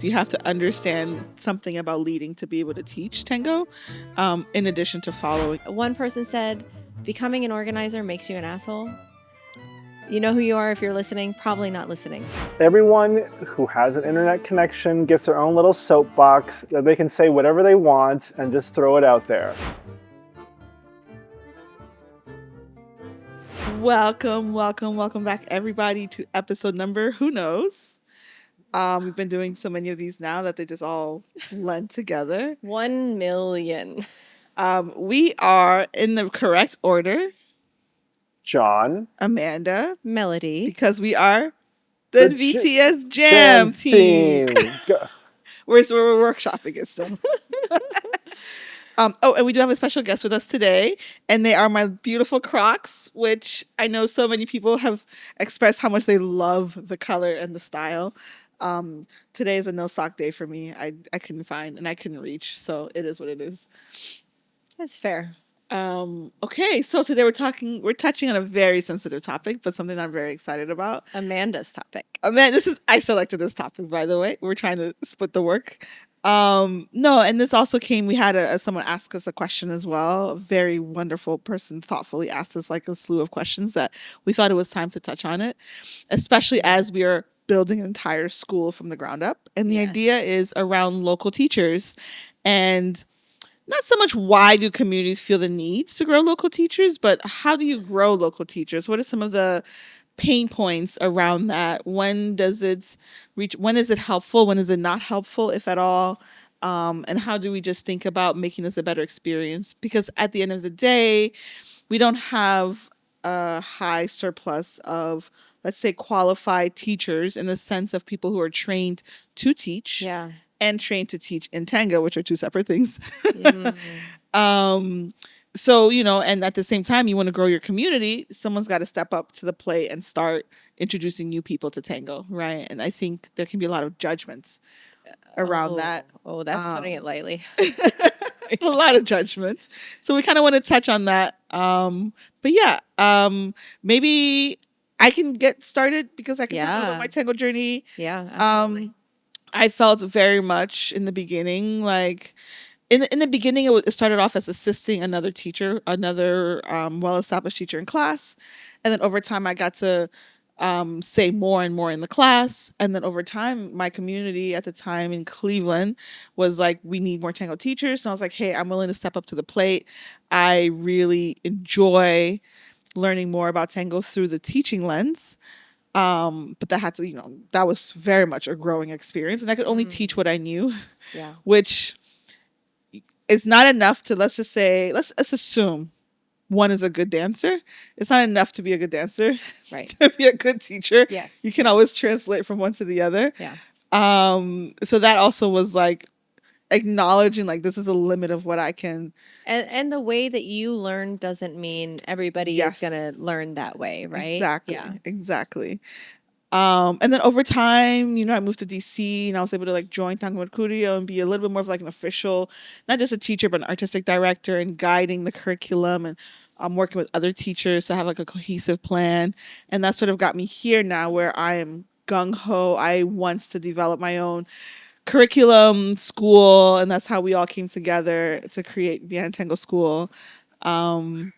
You have to understand something about leading to be able to teach Tango, in addition to following. One person said, becoming an organizer makes you an asshole. You know who you are if you're listening, probably not listening. Everyone who has an internet connection gets their own little soapbox that they can say whatever they want and just throw it out there. Welcome back, everybody, to episode number, who knows? We've been doing so many of these now that they just all blend together. 1 million. We are in the correct order. John. Amanda. Melody. Because we are the VTS Jam team. We're workshopping it still. And we do have a special guest with us today, and they are my beautiful Crocs, which I know so many people have expressed how much they love the color and the style. Today is a no sock day for me. I couldn't find and I couldn't reach, so it is what it is. That's fair. Okay, so today we're touching on a very sensitive topic, but something I'm very excited about. Amanda's topic. I selected this topic, by the way. We're trying to split the work. No, and this also came, we had someone ask us a question as well. A very wonderful person thoughtfully asked us like a slew of questions that we thought it was time to touch on it, especially as we are building an entire school from the ground up. And the idea is around local teachers, and not so much why do communities feel the needs to grow local teachers, but how do you grow local teachers? What are some of the pain points around that? When does it reach? When is it helpful? When is it not helpful, if at all? And how do we just think about making this a better experience? Because at the end of the day, we don't have a high surplus of, let's say, qualified teachers in the sense of people who are trained to teach. Yeah. And trained to teach in Tango, which are two separate things. So, and at the same time, you want to grow your community, someone's got to step up to the plate and start introducing new people to Tango, right? And I think there can be a lot of judgments around that. Oh, that's putting it lightly. A lot of judgments. So we kind of want to touch on that. But yeah, maybe I can get started because I can talk about my Tango journey. Yeah, absolutely. I felt very much in the beginning, like in the beginning, it started off as assisting another teacher, another well-established teacher in class. And then over time, I got to say more and more in the class. And then over time, my community at the time in Cleveland was like, we need more Tango teachers. And I was like, hey, I'm willing to step up to the plate. I really enjoy learning more about Tango through the teaching lens. But that had to, that was very much a growing experience, and I could only teach what I knew, which is not enough to, let's assume one is a good dancer. It's not enough to be a good dancer, right? To be a good teacher. Yes. You can always translate from one to the other. Yeah. So that also was like acknowledging like this is a limit of what I can. And the way that you learn doesn't mean everybody is going to learn that way, right? Exactly. Yeah. Exactly. And then over time, I moved to DC and I was able to like join Tango Mercurio and be a little bit more of like an official, not just a teacher, but an artistic director and guiding the curriculum. And I'm working with other teachers to have like a cohesive plan. And that sort of got me here now where I am gung-ho. I want to develop my own curriculum, school, and that's how we all came together to create Vienna Tango School. And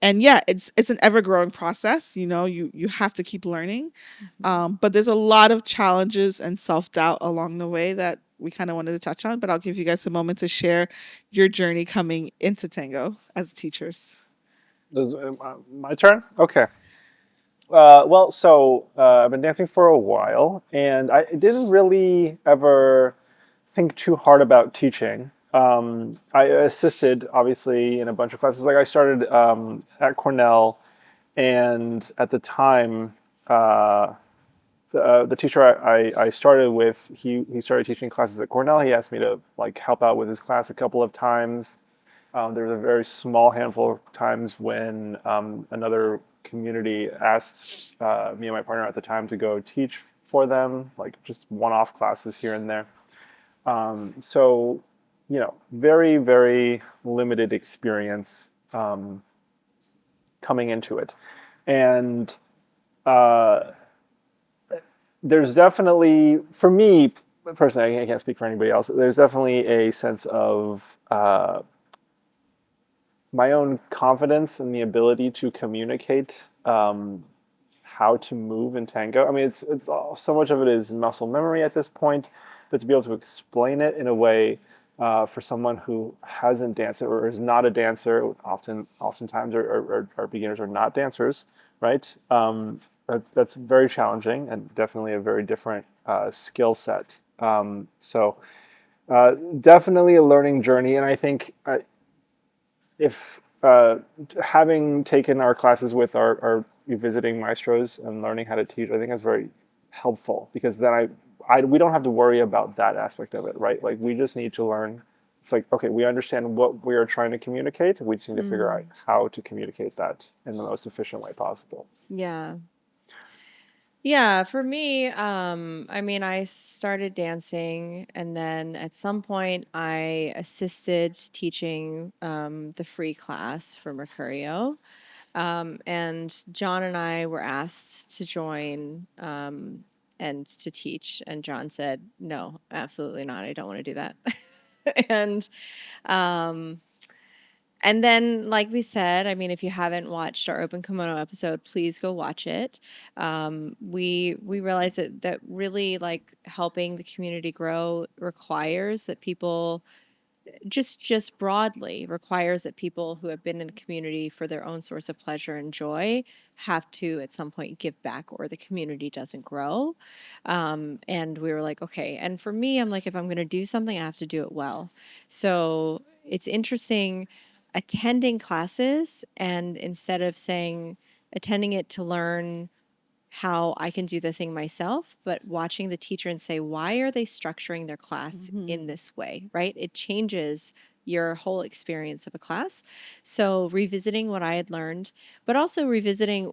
yeah, it's an ever-growing process. You have to keep learning. But there's a lot of challenges and self-doubt along the way that we kind of wanted to touch on. But I'll give you guys a moment to share your journey coming into Tango as teachers. My turn? Okay. So I've been dancing for a while, and I didn't really ever think too hard about teaching. I assisted, obviously, in a bunch of classes. Like I started at Cornell, and at the time, the teacher I started with, he started teaching classes at Cornell. He asked me to like help out with his class a couple of times. There was a very small handful of times when another community asked me and my partner at the time to go teach for them, like just one-off classes here and there. So, very, very limited experience coming into it. And there's definitely, for me, personally, I can't speak for anybody else. There's definitely a sense of my own confidence and the ability to communicate how to move in tango. I mean, it's all, so much of it is muscle memory at this point, but to be able to explain it in a way for someone who hasn't danced or is not a dancer, oftentimes are beginners or not dancers, right? That's very challenging and definitely a very different skill set. Definitely a learning journey, and I think if having taken our classes with our visiting maestros and learning how to teach, I think that's very helpful because then we don't have to worry about that aspect of it, right? Like we just need to learn. It's like, okay, we understand what we are trying to communicate. We just need to figure out how to communicate that in the most efficient way possible. Yeah. Yeah, for me, I mean, I started dancing, and then at some point, I assisted teaching the free class for Mercurio. And John and I were asked to join and to teach, and John said, "No, absolutely not. I don't want to do that." and um, and then, like we said, I mean, if you haven't watched our Open Kimono episode, please go watch it. We realized that really like helping the community grow requires that people just broadly requires that people who have been in the community for their own source of pleasure and joy have to at some point give back or the community doesn't grow. And we were like, okay. And for me, I'm like, if I'm going to do something, I have to do it well. So it's interesting attending classes and instead of saying attending it to learn how I can do the thing myself, but watching the teacher and say, why are they structuring their class in this way, right? It changes your whole experience of a class. So revisiting what I had learned, but also revisiting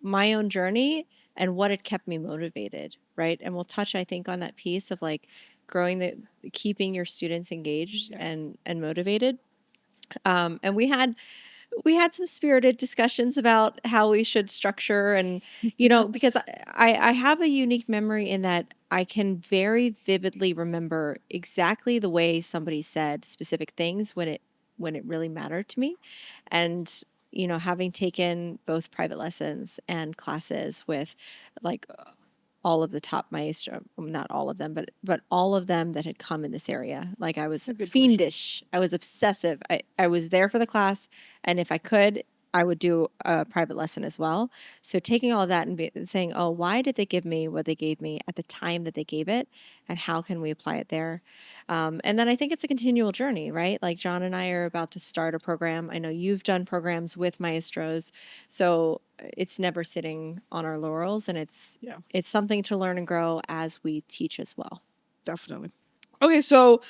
my own journey and what had kept me motivated, right? And we'll touch, I think, on that piece of like growing keeping your students engaged and motivated. And we had some spirited discussions about how we should structure and because I have a unique memory in that I can very vividly remember exactly the way somebody said specific things when it really mattered to me. And having taken both private lessons and classes with like all of the top maestro, not all of them, but all of them that had come in this area. Like I was A good portion. fiendish. I was obsessive. I was there for the class, and if I could, I would do a private lesson as well. So taking all of that and saying, oh, why did they give me what they gave me at the time that they gave it, and how can we apply it there? And then I think it's a continual journey, right? Like John and I are about to start a program. I know you've done programs with maestros, so it's never sitting on our laurels, and Yeah, it's something to learn and grow as we teach as well. definitely. Okay, so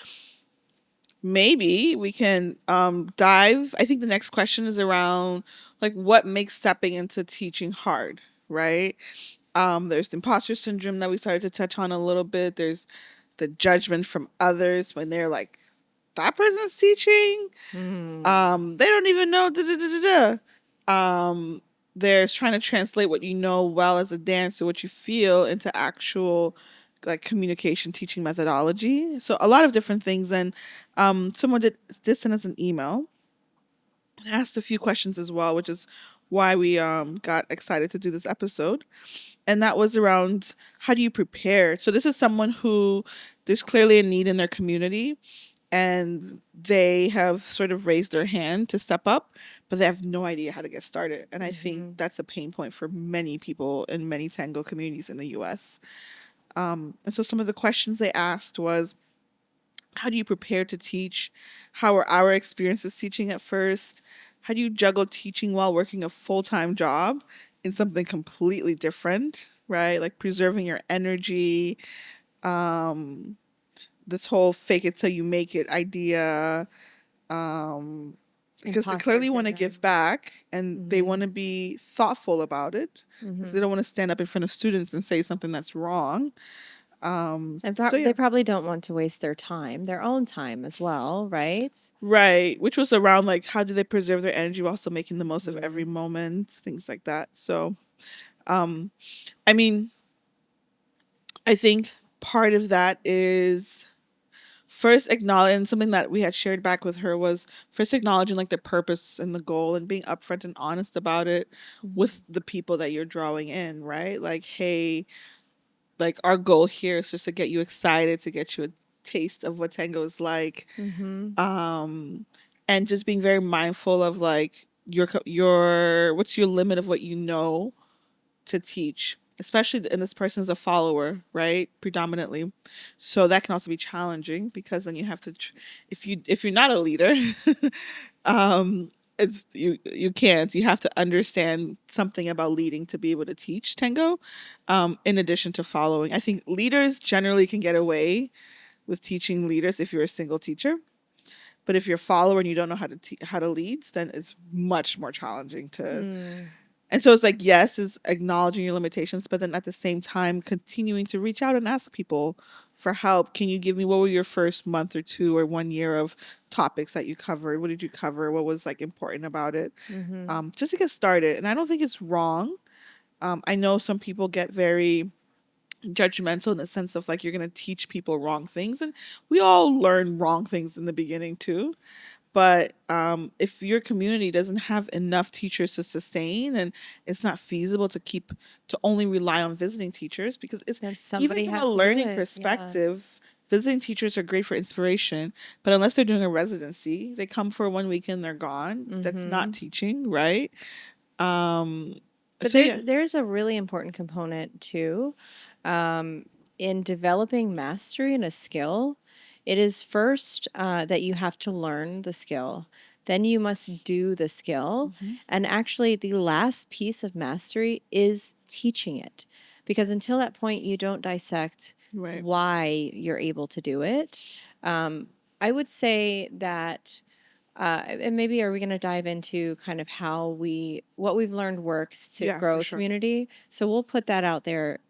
maybe we can dive. I think the next question is around like what makes stepping into teaching hard, right? There's the imposter syndrome that we started to touch on a little bit. There's the judgment from others when they're like, that person's teaching. They don't even know. Da, da, da, da, da. There's trying to translate what you know well as a dancer, what you feel into actual like communication teaching methodology. So a lot of different things. And someone did send us an email and asked a few questions as well, which is why we got excited to do this episode. And that was around how do you prepare? So this is someone who there's clearly a need in their community and they have sort of raised their hand to step up, but they have no idea how to get started. And I think that's a pain point for many people in many tango communities in the US. And so some of the questions they asked was, how do you prepare to teach? How are our experiences teaching at first? How do you juggle teaching while working a full-time job in something completely different, right? Like preserving your energy, this whole fake it till you make it idea, because they Imposter clearly want to syndrome. give back and they want to be thoughtful about it because they don't want to stand up in front of students and say something that's wrong. And So they yeah, probably don't want to waste their own time as well, right? right. Which was around like how do they preserve their energy while still making the most of every moment, things like that. So, I mean, I think part of that is first acknowledging something that we had shared back with her was first acknowledging like the purpose and the goal and being upfront and honest about it with the people that you're drawing in, right? Like, hey, like our goal here is just to get you excited, to get you a taste of what tango is like. And just being very mindful of like your what's your limit of what you know to teach, especially and this person's a follower, right, predominantly, so that can also be challenging because then you have to if you're not a leader, it's you can't, you have to understand something about leading to be able to teach tango, in addition to following. I think leaders generally can get away with teaching leaders if you're a single teacher, but if you're a follower and you don't know how to lead, then it's much more challenging to. And so it's like, yes, is acknowledging your limitations, but then at the same time, continuing to reach out and ask people for help. Can you give me, what were your first month or two or 1 year of topics that you covered? What did you cover? What was like important about it? Just to get started. And I don't think it's wrong. I know some people get very judgmental in the sense of like, you're going to teach people wrong things. And we all learn wrong things in the beginning too. But if your community doesn't have enough teachers to sustain, and it's not feasible to keep to only rely on visiting teachers, because it's Then even somebody from has a to do learning it. Yeah. perspective, visiting teachers are great for inspiration, but unless they're doing a residency, they come for 1 week and they're gone. That's not teaching, right? But So yeah, there's a really important component too, in developing mastery in a skill. It is first that you have to learn the skill, then you must do the skill, and actually the last piece of mastery is teaching it, because until that point you don't dissect right. why you're able to do it. I would say that and maybe are we going to dive into kind of what we've learned works to Yeah, grow for a sure. community? So we'll put that out there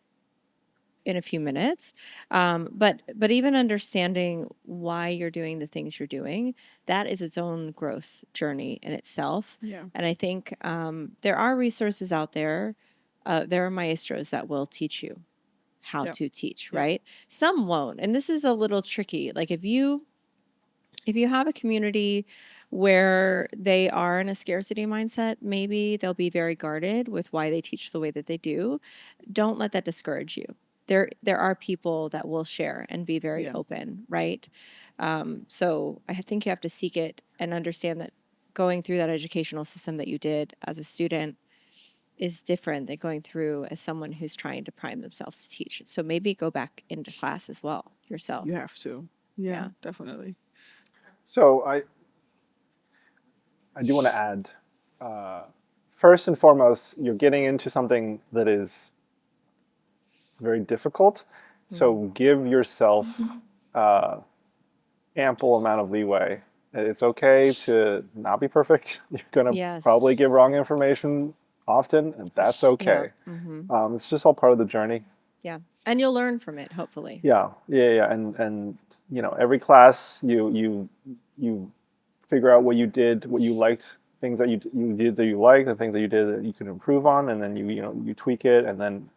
in a few minutes. But even understanding why you're doing the things you're doing, that is its own growth journey in itself. Yeah. And I think there are resources out there. There are maestros that will teach you how Yep. to teach, Yep. right? Some won't. And this is a little tricky. Like if you have a community where they are in a scarcity mindset, maybe they'll be very guarded with why they teach the way that they do. Don't let that discourage you. There are people that will share and be very Yeah. open, right? So I think you have to seek it and understand that going through that educational system that you did as a student is different than going through as someone who's trying to prime themselves to teach. So maybe go back into class as well yourself. You have to. Yeah, Yeah. definitely. So I do want to add, first and foremost, you're getting into something that is it's very difficult. So give yourself ample amount of leeway. It's okay to not be perfect. You're gonna Yes. probably give wrong information often, and that's okay. It's just all part of the journey. Yeah. And you'll learn from it, hopefully. Yeah. And every class you figure out what you did, what you liked, things that you did that you liked, the things that you did that you can improve on, and then you tweak it, and then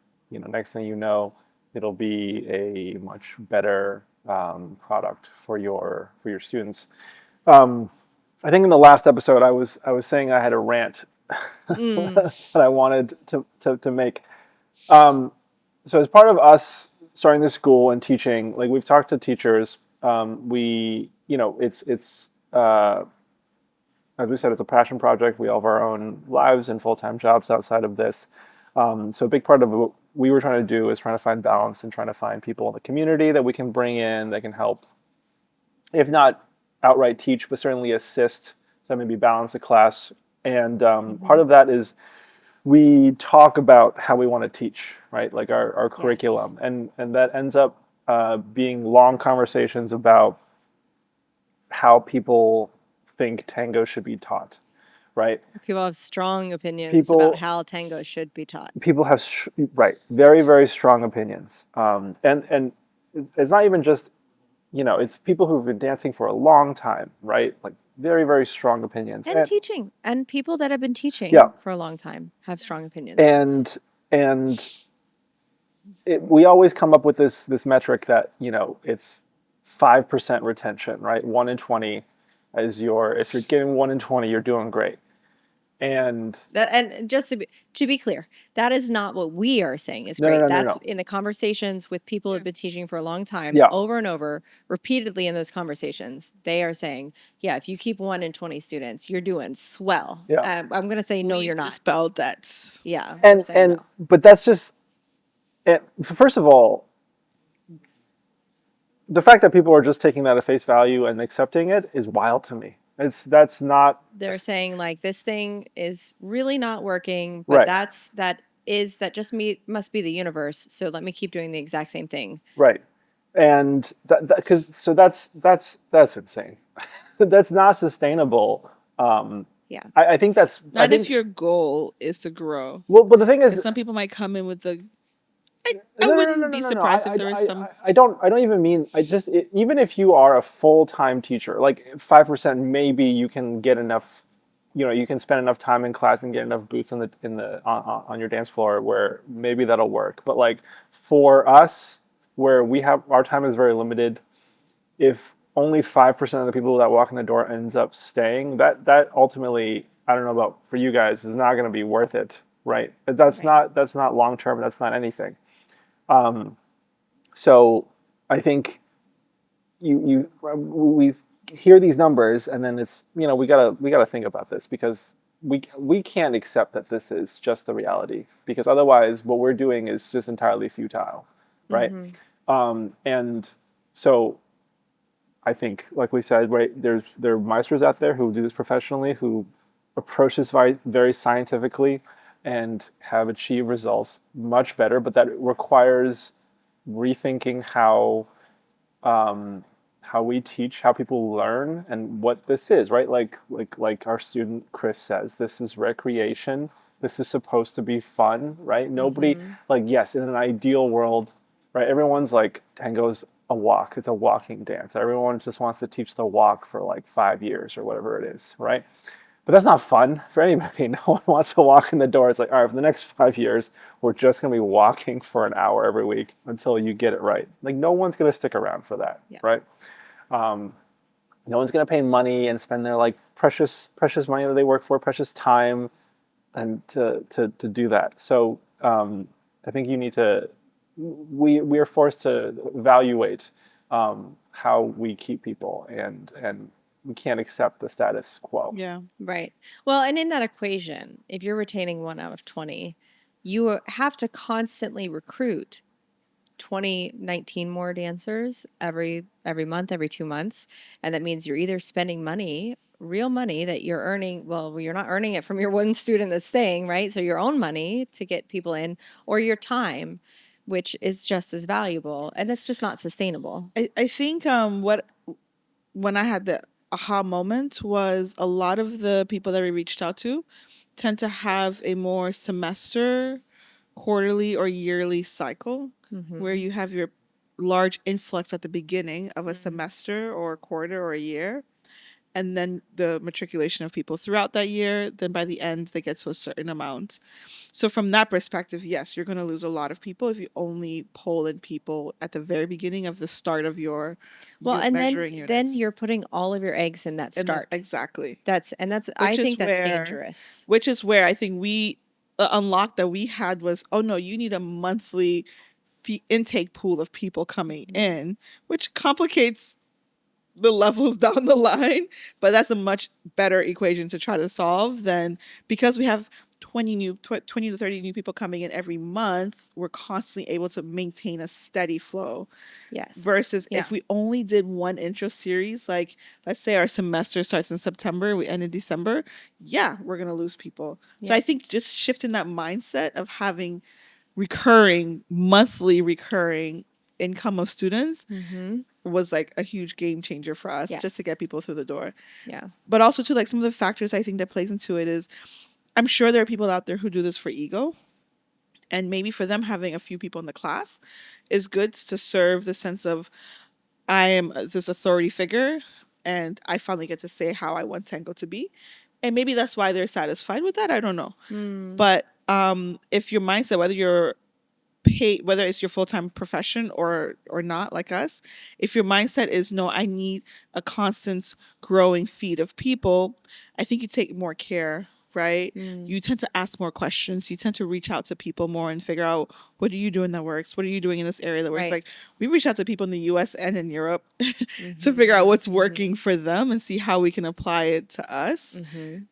next thing you know, it'll be a much better product for your students. I think in the last episode I was saying I had a rant that I wanted to make. So as part of us starting this school and teaching, like we've talked to teachers, it's as we said, it's a passion project. We all have our own lives and full-time jobs outside of this. So a big part of what we were trying to do is trying to find balance and trying to find people in the community that we can bring in that can help, if not outright teach, but certainly assist to maybe balance the class. And part of that is we talk about how we want to teach, right? Like our curriculum. And that ends up being long conversations about how people think tango should be taught, right? People have strong opinions People- about how tango should be taught. People have very, very strong opinions, and it's not even just it's people who've been dancing for a long time, right? Like very, very strong opinions, And teaching. And people that have been teaching Yeah. for a long time have strong opinions. and we always come up with this metric that, you know, it's 5% retention, right? 1 in 20 is if you're getting 1 in 20, you're doing great. And And just to be clear, that is not what we are saying is no, no, great. no, no, That's no. in the conversations with people who have been teaching for a long time, Yeah. over and over, repeatedly in those conversations. They are saying, yeah, if you keep 1 in 20 students, you're doing swell. Yeah. I'm going to say, no, you're We've not. dispelled that. Yeah, we're saying no. But that's just, first of all, the fact that people are just taking that at face value and accepting it is wild to me. That's not They're saying like this thing is really not working, but right. that just must be the universe. So let me keep doing the exact same thing. Right. And that's insane. That's not sustainable. Yeah. I think that's Not if your goal is to grow. well, but the thing 'Cause is, some people might come in with the. I no, no, no, no, wouldn't no, be no, no. surprised if there was some. I don't even mean. Even if you are a full-time teacher, like 5%, maybe you can get enough. You know, you can spend enough time in class and get enough boots on your dance floor where maybe that'll work. But like for us, where we have our time is very limited, if only 5% of the people that walk in the door ends up staying, that ultimately, I don't know about for you guys, is not going to be worth it, right? That's not long term. That's not anything. So I think we hear these numbers, and then it's, you know, we gotta think about this, because we can't accept that this is just the reality, because otherwise what we're doing is just entirely futile, right? And so I think, like we said, right, there are meisters out there who do this professionally, who approach this very scientifically and have achieved results much better, but that requires rethinking how we teach, how people learn, and what this is, right? Like our student Chris says, this is recreation. This is supposed to be fun, right? Nobody, like, yes, in an ideal world, right? Everyone's like, tango's a walk. It's a walking dance. Everyone just wants to teach the walk for like 5 years or whatever it is, right? But that's not fun for anybody. No one wants to walk in the door. It's like, all right, for the next 5 years, we're just going to be walking for an hour every week until you get it right. Like, no one's going to stick around for that, right? No one's going to pay money and spend their like precious money that they work for, precious time, and to do that. So I think you need to. We are forced to evaluate how we keep people, and we can't accept the status quo. Yeah. Right. Well, and in that equation, if you're retaining 1 out of 20, you have to constantly recruit 19 more dancers every month, every 2 months. And that means you're either spending money, real money that you're earning. Well, you're not earning it from your one student that's staying, right? So your own money to get people in, or your time, which is just as valuable. And it's just not sustainable. I think when I had the aha moment was a lot of the people that we reached out to tend to have a more semester, quarterly, or yearly cycle where you have your large influx at the beginning of a semester or a quarter or a year, and then the matriculation of people throughout that year. Then by the end, they get to a certain amount. So from that perspective, yes, you're going to lose a lot of people if you only pull in people at the very beginning of the start of your And measuring then units. you're putting all of your eggs in that start. Exactly. I think that's dangerous. Which is where I think we unlock that we had was, oh no, you need a monthly intake pool of people coming in, which complicates the levels down the line, but that's a much better equation to try to solve than, because we have 20 to 30 new people coming in every month, we're constantly able to maintain a steady flow. Yes. Versus if we only did one intro series, like let's say our semester starts in September, we end in December, we're going to lose people. So I think just shifting that mindset of having monthly recurring income of students was like a huge game changer for us, just to get people through the door. Yeah. But also too, like some of the factors I think that plays into it is, I'm sure there are people out there who do this for ego. And maybe for them, having a few people in the class is good to serve the sense of, I am this authority figure and I finally get to say how I want Tango to be. And maybe that's why they're satisfied with that. I don't know. But if your mindset, whether you're pay, whether it's your full-time profession or not, like us, if your mindset is no, I need a constant growing feed of people, I think you take more care, right? You tend to ask more questions, you tend to reach out to people more and figure out, what are you doing that works, what are you doing in this area that works? Right. Like, we reach out to people in the US and in Europe to figure out what's working for them and see how we can apply it to us.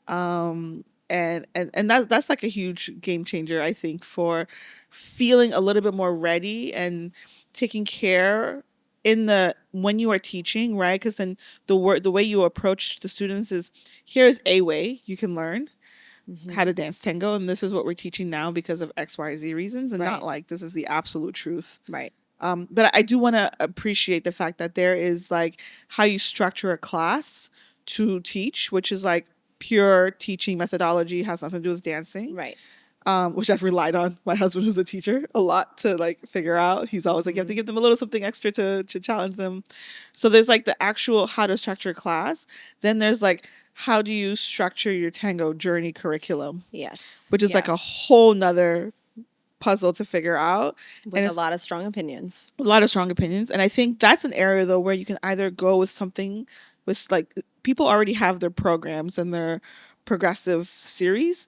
And that's like a huge game changer, I think, for feeling a little bit more ready and taking care in the when you are teaching, right? Because then the way you approach the students is, here's a way you can learn how to dance tango, and this is what we're teaching now because of XYZ reasons, and not Right. like this is the absolute truth. Right. But I do want to appreciate the fact that there is like how you structure a class to teach, which is like pure teaching methodology, has nothing to do with dancing. Right. Which I've relied on my husband, who's a teacher, a lot to like figure out. He's always like, you have to give them a little something extra to challenge them. So there's like the actual how to structure class. Then there's like, how do you structure your tango journey curriculum, Yes. which is like a whole nother puzzle to figure out. with And a it's lot of strong opinions. a lot of strong opinions. And I think that's an area though where you can either go with something with like, people already have their programs and their progressive series,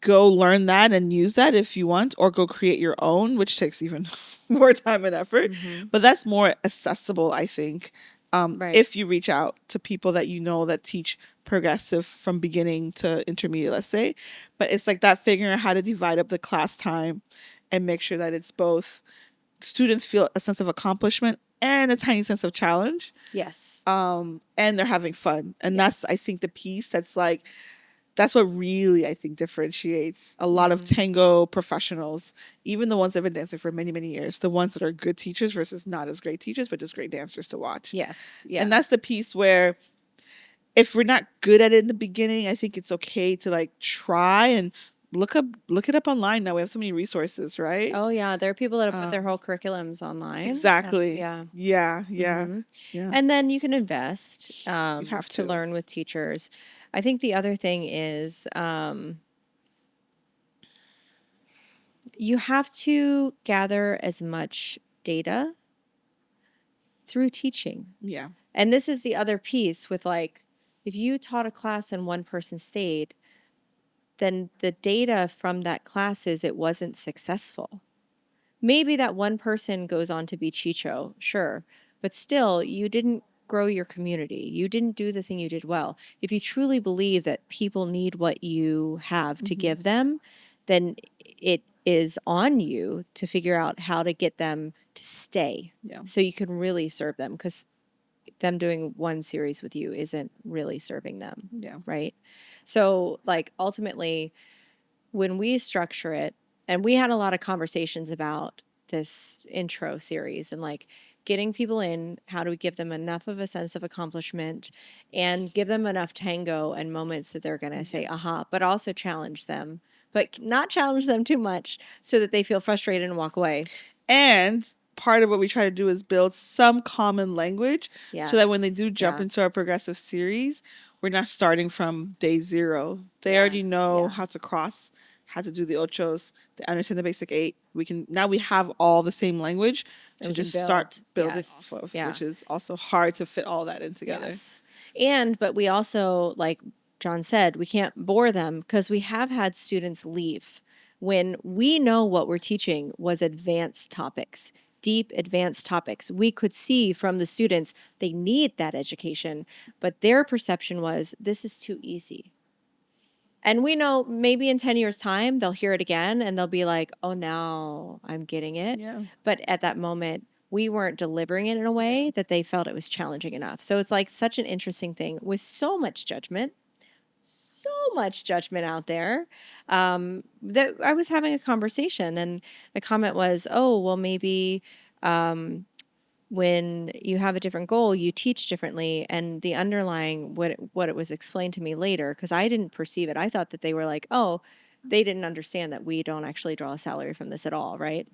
go learn that and use that if you want, or go create your own, which takes even more time and effort. But that's more accessible, I think, Right. if you reach out to people that you know that teach progressive from beginning to intermediate, let's say. But it's like that, figuring out how to divide up the class time and make sure that it's both students feel a sense of accomplishment and a tiny sense of challenge, Yes. and they're having fun. And that's, I think, the piece that's like, that's what really, I think, differentiates a lot of tango professionals, even the ones that have been dancing for many, many years, the ones that are good teachers versus not as great teachers, but just great dancers to watch. Yes. Yeah. And that's the piece where, if we're not good at it in the beginning, I think it's okay to like try and look it up online. Now we have so many resources, right? Oh yeah, there are people that have put their whole curriculums online. Exactly. Yeah. Yeah. Yeah. And then you can invest have to to. learn with teachers. I think the other thing is you have to gather as much data through teaching. Yeah. And this is the other piece with like, if you taught a class and one person stayed, then the data from that class is it wasn't successful. Maybe that one person goes on to be Chicho, sure, but still, you didn't grow your community. You didn't do the thing you did well. If you truly believe that people need what you have to give them, then it is on you to figure out how to get them to stay. Yeah. So you can really serve them, because them doing one series with you isn't really serving them. Yeah. Right. So, like, ultimately, when we structure it, and we had a lot of conversations about this intro series and like getting people in, how do we give them enough of a sense of accomplishment and give them enough tango and moments that they're going to say, aha, but also challenge them, but not challenge them too much so that they feel frustrated and walk away. And part of what we try to do is build some common language, so that when they do jump Yeah. into our progressive series, we're not starting from day zero. They already know how to cross, how to do the ochos, they understand the basic 8. We have all the same language to we can just start build. building Yes. off of, Yeah. which is also hard to fit all that in together. Yes. But we also, like John said, we can't bore them, because we have had students leave when we know what we're teaching was advanced topics, deep advanced topics. We could see from the students they need that education, but their perception was, this is too easy. And we know maybe in 10 years' time, they'll hear it again and they'll be like, oh, now I'm getting it. Yeah. But at that moment, we weren't delivering it in a way that they felt it was challenging enough. So it's like such an interesting thing with so much judgment out there, that I was having a conversation and the comment was, oh, well, maybe when you have a different goal, you teach differently. And the underlying, what it was explained to me later, because I didn't perceive it. I thought that they were like, oh, they didn't understand that we don't actually draw a salary from this at all, right?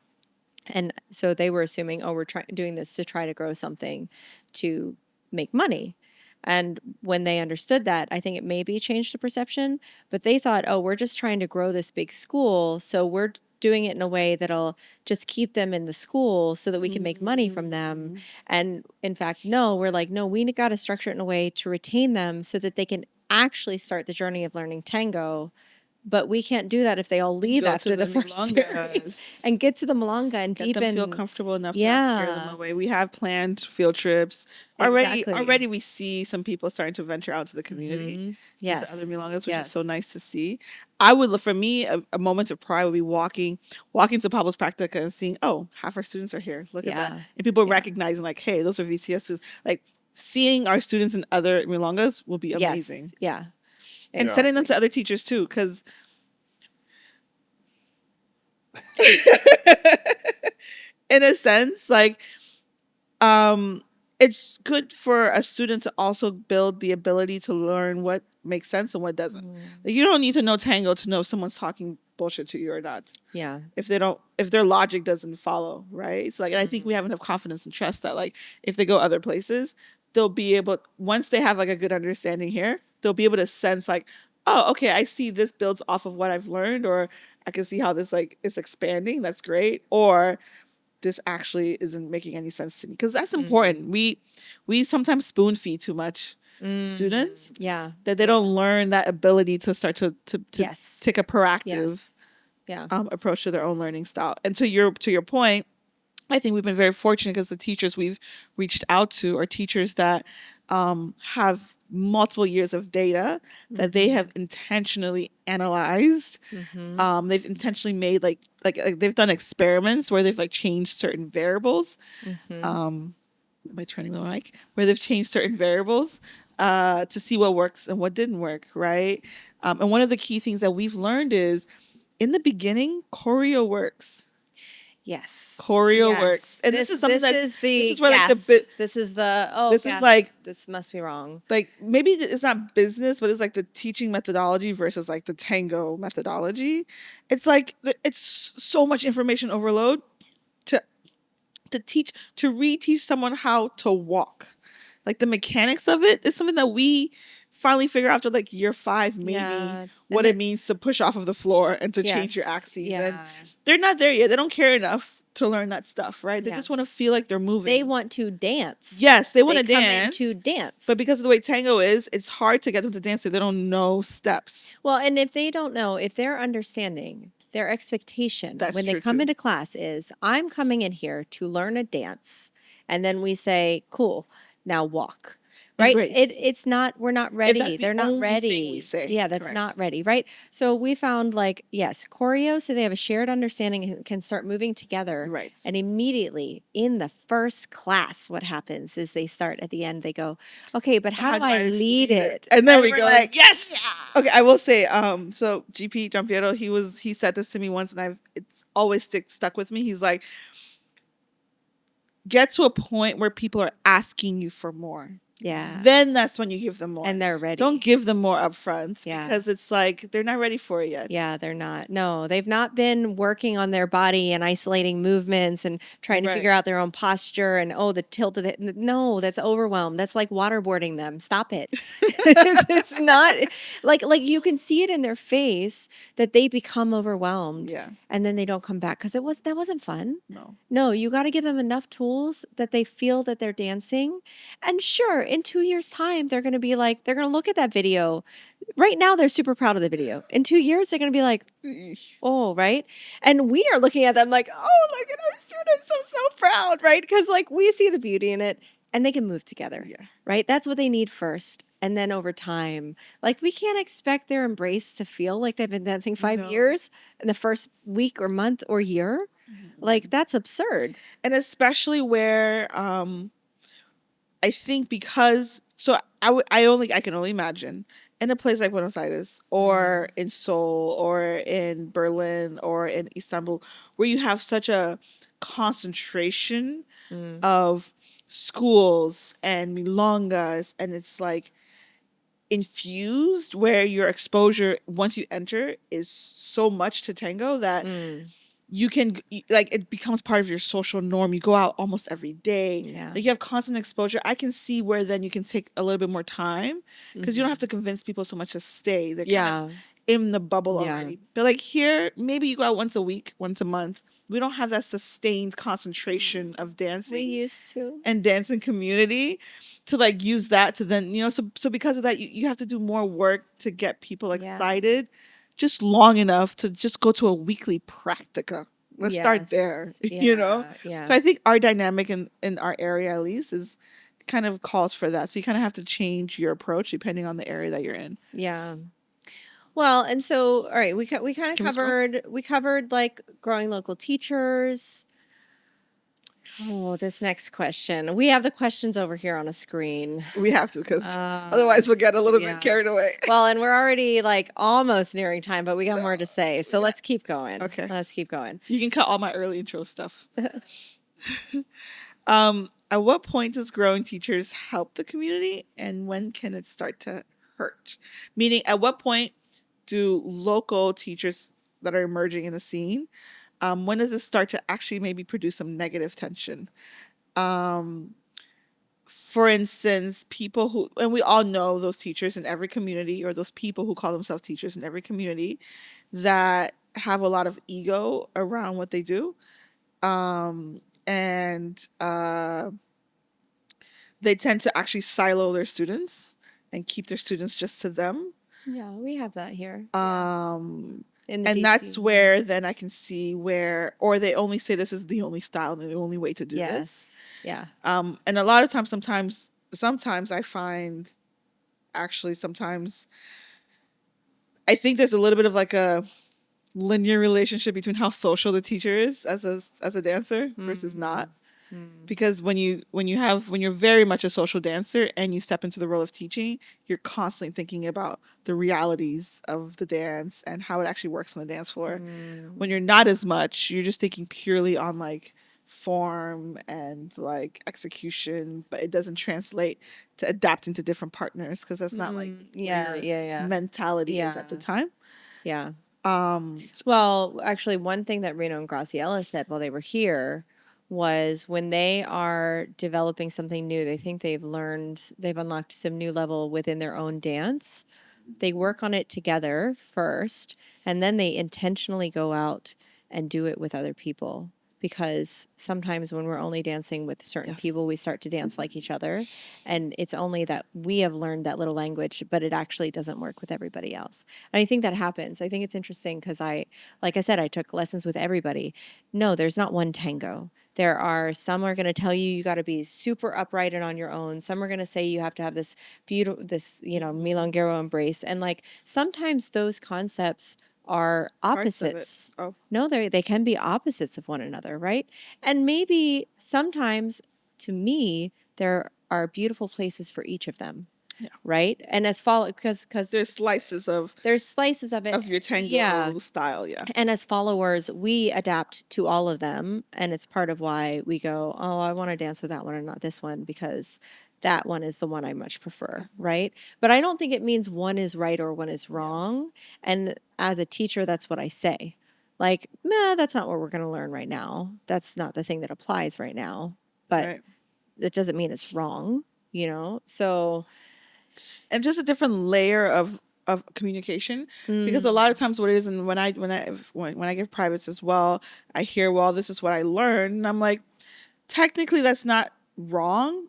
And so they were assuming, oh, we're doing this to try to grow something to make money. And when they understood that, I think it maybe changed the perception. But they thought, oh, we're just trying to grow this big school, so we're doing it in a way that'll just keep them in the school so that we can make money from them. And in fact, no, we're like, no, we got to structure it in a way to retain them so that they can actually start the journey of learning tango. But we can't do that if they all leave Go to after the first milongas. series and get to the milonga and Get them deepen. feel comfortable enough to not scare them away. We have planned field trips. Exactly. Already we see some people starting to venture out to the community. Yes. The other milongas, which Yes. is so nice to see. I would, for me, a moment of pride would be walking to Pablo's Practica and seeing, oh, half our students are here. Look at that. And people recognizing like, hey, those are VCS students. Like seeing our students in other milongas will be amazing. Yeah. And sending them to other teachers too, because in a sense, like, it's good for a student to also build the ability to learn what makes sense and what doesn't. Like, you don't need to know tango to know if someone's talking bullshit to you or not. Yeah. If their logic doesn't follow, right? It's like, and I think we have enough confidence and trust that, like, if they go other places, they'll be able, once they have like a good understanding here, they'll be able to sense like, oh, okay, I see this builds off of what I've learned, or I can see how this like is expanding. That's great. Or this actually isn't making any sense to me, because that's important. We sometimes spoon feed too much students. Yeah. That they don't learn that ability to start to take a proactive approach to their own learning style. And to your point, I think we've been very fortunate because the teachers we've reached out to are teachers that have multiple years of data that they have intentionally analyzed. They've intentionally made like they've done experiments where they've like changed certain variables. Am I turning the mic? Where they've changed certain variables to see what works and what didn't work, right? And one of the key things that we've learned is, in the beginning, choreo works. Yes. Choreo works. And this is something this is where like this must be wrong. Like, maybe it's not business, but it's like the teaching methodology versus like the tango methodology. It's like it's so much information overload to reteach someone how to walk. Like, the mechanics of it is something that we finally figure out after like year 5, maybe, what it means to push off of the floor and to change your axes. And they're not there yet. They don't care enough to learn that stuff, right? They just want to feel like they're moving. They want to dance. Yes, they want to dance. To dance. But because of the way tango is, it's hard to get them to dance if they don't know steps. Well, and if they don't know, if they're understanding, their expectation when they come into class is, I'm coming in here to learn a dance. And then we say, cool, now walk. Right? It's not, we're not ready. They're not ready. Yeah, that's not ready. Right? So we found like, yes, choreo, so they have a shared understanding and can start moving together. Right. And immediately in the first class, what happens is they start at the end, they go, okay, but how do I lead it? And then we go like, yes. Yeah. Okay, I will say, so GP Giampiero, he said this to me once, and it's always stuck with me. He's like, get to a point where people are asking you for more. Yeah. Then that's when you give them more. And they're ready. Don't give them more upfront. Yeah. Because it's like they're not ready for it yet. Yeah, they're not. No, they've not been working on their body and isolating movements and trying to figure out their own posture and, the tilt of it. No, that's overwhelmed. That's like waterboarding them. Stop it. It's not like you can see it in their face that they become overwhelmed. Yeah. And then they don't come back because that wasn't fun. No, you got to give them enough tools that they feel that they're dancing. And sure, in 2 years' time, they're going to be like, they're going to look at that video. Right now, they're super proud of the video. In 2 years, they're going to be like, oh, right? And we are looking at them like, oh, look at our students. I'm so proud, right? Because like we see the beauty in it and they can move together, right? That's what they need first. And then over time, like we can't expect their embrace to feel like they've been dancing 5 years in the first week or month or year. Like that's absurd. And especially where, I think because, so I can only imagine in a place like Buenos Aires or in Seoul or in Berlin or in Istanbul, where you have such a concentration of schools and milongas, and it's like infused, where your exposure once you enter is so much to tango that you can, like, it becomes part of your social norm. You go out almost every day. Yeah. Like, you have constant exposure. I can see where then you can take a little bit more time because you don't have to convince people so much to stay. They're kind of in the bubble Yeah. already. But like here, maybe you go out once a week, once a month. We don't have that sustained concentration of We dancing used to. and dancing community to like use that to then, so because of that, you have to do more work to get people Yeah. excited just long enough to just go to a weekly practica. Let's start there. Yes. Yeah. So Yeah. I think our dynamic in our area at least is kind of calls for that. So you kind of have to change your approach depending on the area that you're in. Yeah. Well, and so all right, we kind of Can we scroll? covered like growing local teachers. Oh, this next question. We have the questions over here on a screen. We have to because otherwise we'll get a little yeah. bit carried away. Well, and we're already like almost nearing time, but we got more to say. So let's keep going. Okay. Let's keep going. You can cut all my early intro stuff. At what point does growing teachers help the community and when can it start to hurt? Meaning, at what point do local teachers that are emerging in the scene, when does it start to actually maybe produce some negative tension? For instance, people who, and we all know those teachers in every community, or those people who call themselves teachers in every community that have a lot of ego around what they do. And they tend to actually silo their students and keep their students just to them. Yeah, we have that here. In the And DC. that's where then I can see where, or they only say this is the only style and the only way to do this. Yes. Yeah. And a lot of times, sometimes I find, actually, sometimes I think there's a little bit of like a linear relationship between how social the teacher is as a dancer versus not. Because when you're very much a social dancer and you step into the role of teaching, you're constantly thinking about the realities of the dance and how it actually works on the dance floor. When you're not as much, you're just thinking purely on like form and like execution, but it doesn't translate to adapting to different partners because that's not like Yeah, where yeah, yeah. mentality is at the time. Yeah. Well, actually, one thing that Reno and Graciela said while they were here was when they are developing something new, they think they've unlocked some new level within their own dance. They work on it together first, and then they intentionally go out and do it with other people. Because sometimes when we're only dancing with certain people, we start to dance like each other. And it's only that we have learned that little language, but it actually doesn't work with everybody else. And I think that happens. I think it's interesting because like I said, I took lessons with everybody. No, there's not one tango. There are some are going to tell you got to be super upright and on your own. Some are going to say you have to have this beautiful, milonguero embrace. And like sometimes those concepts are Parts of it. opposites. Oh. No, they can be opposites of one another, right? And maybe sometimes, to me, there are beautiful places for each of them, right? And because There's slices of it your tango style, and as followers, we adapt to all of them. And it's part of why we go, oh, I want to dance with that one and not this one because that one is the one I much prefer, right? But I don't think it means one is right or one is wrong. And as a teacher, that's what I say. Like, that's not what we're going to learn right now. That's not the thing that applies right now. But right? it doesn't mean it's wrong, So And just a different layer of communication, because a lot of times what it is, and when I give privates as well, I hear, well, this is what I learned, and I'm like, technically that's not wrong.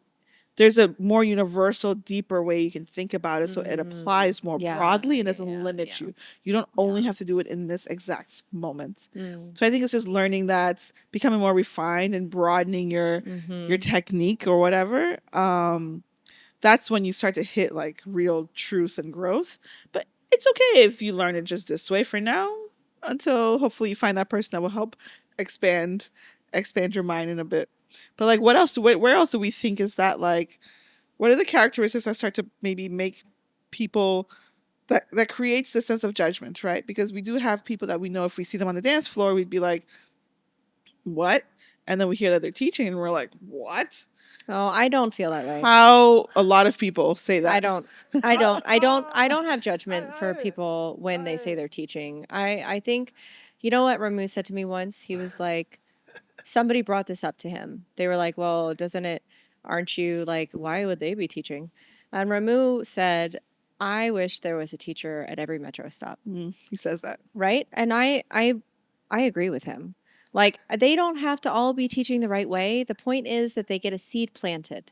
There's a more universal, deeper way you can think about it, so it applies more broadly and doesn't limit you. You don't only have to do it in this exact moment. So I think it's just learning that, becoming more refined and broadening your technique or whatever. That's when you start to hit like real truth and growth. But it's okay if you learn it just this way for now, until hopefully you find that person that will help expand your mind in a bit. But like, where else do we think is that, like, what are the characteristics that start to maybe make people that creates this sense of judgment, right? Because we do have people that we know, if we see them on the dance floor, we'd be like, what? And then we hear that they're teaching and we're like, what? Oh, I don't feel that way. How a lot of people say that. I don't have judgment for people when they say they're teaching. I think, you know what Ramu said to me once? He was like, somebody brought this up to him. They were like, well, aren't you like, why would they be teaching? And Ramu said, I wish there was a teacher at every metro stop. He says that. Right? And I agree with him. Like they don't have to all be teaching the right way. The point is that they get a seed planted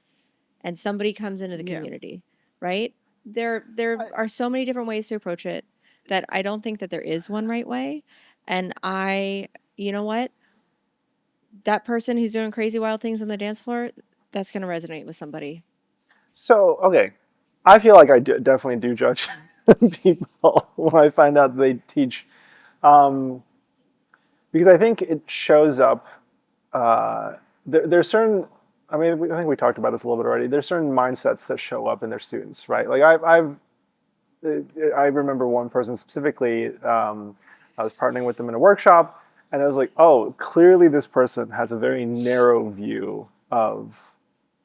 and somebody comes into the Yeah. community, right? There are so many different ways to approach it that I don't think that there is one right way. And you know what? That person who's doing crazy wild things on the dance floor, that's going to resonate with somebody. So, okay, I feel like I definitely do judge people when I find out they teach, because I think it shows up. There's certain. I mean, I think we talked about this a little bit already. There's certain mindsets that show up in their students, right? Like I remember one person specifically. I was partnering with them in a workshop, and I was like, oh, clearly this person has a very narrow view of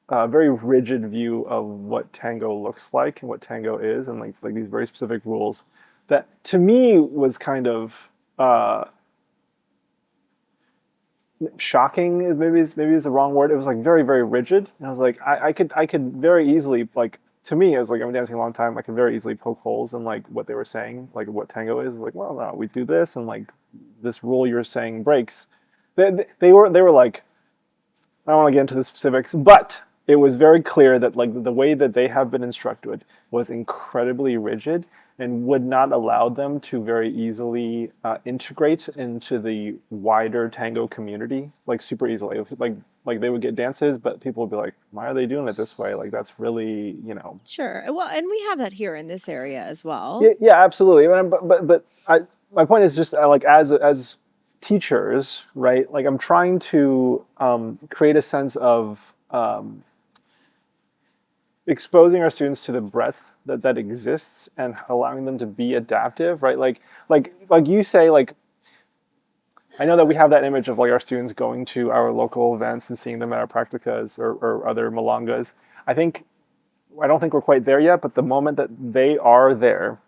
a very rigid view of what tango looks like and what tango is, and like these very specific rules that to me was kind of shocking. Maybe is the wrong word. It was like very, very rigid, and I was like, I could very easily, like, to me, I was like, I'm dancing a long time, I could very easily poke holes in like what they were saying, like what tango is. Like, well, no, we do this, and like this rule you're saying breaks. They were like, I don't want to get into the specifics, but it was very clear that like the way that they have been instructed was incredibly rigid and would not allow them to very easily integrate into the wider tango community like super easily. Like they would get dances, but people would be like, "Why are they doing it this way? Like that's really, you know." Sure. Well, and we have that here in this area as well. Yeah, absolutely. My point is just like as teachers, right? Like I'm trying to create a sense of exposing our students to the breadth that exists and allowing them to be adaptive, right? Like you say, like I know that we have that image of like our students going to our local events and seeing them at our practicas or other milongas. I don't think we're quite there yet, but the moment that they are there,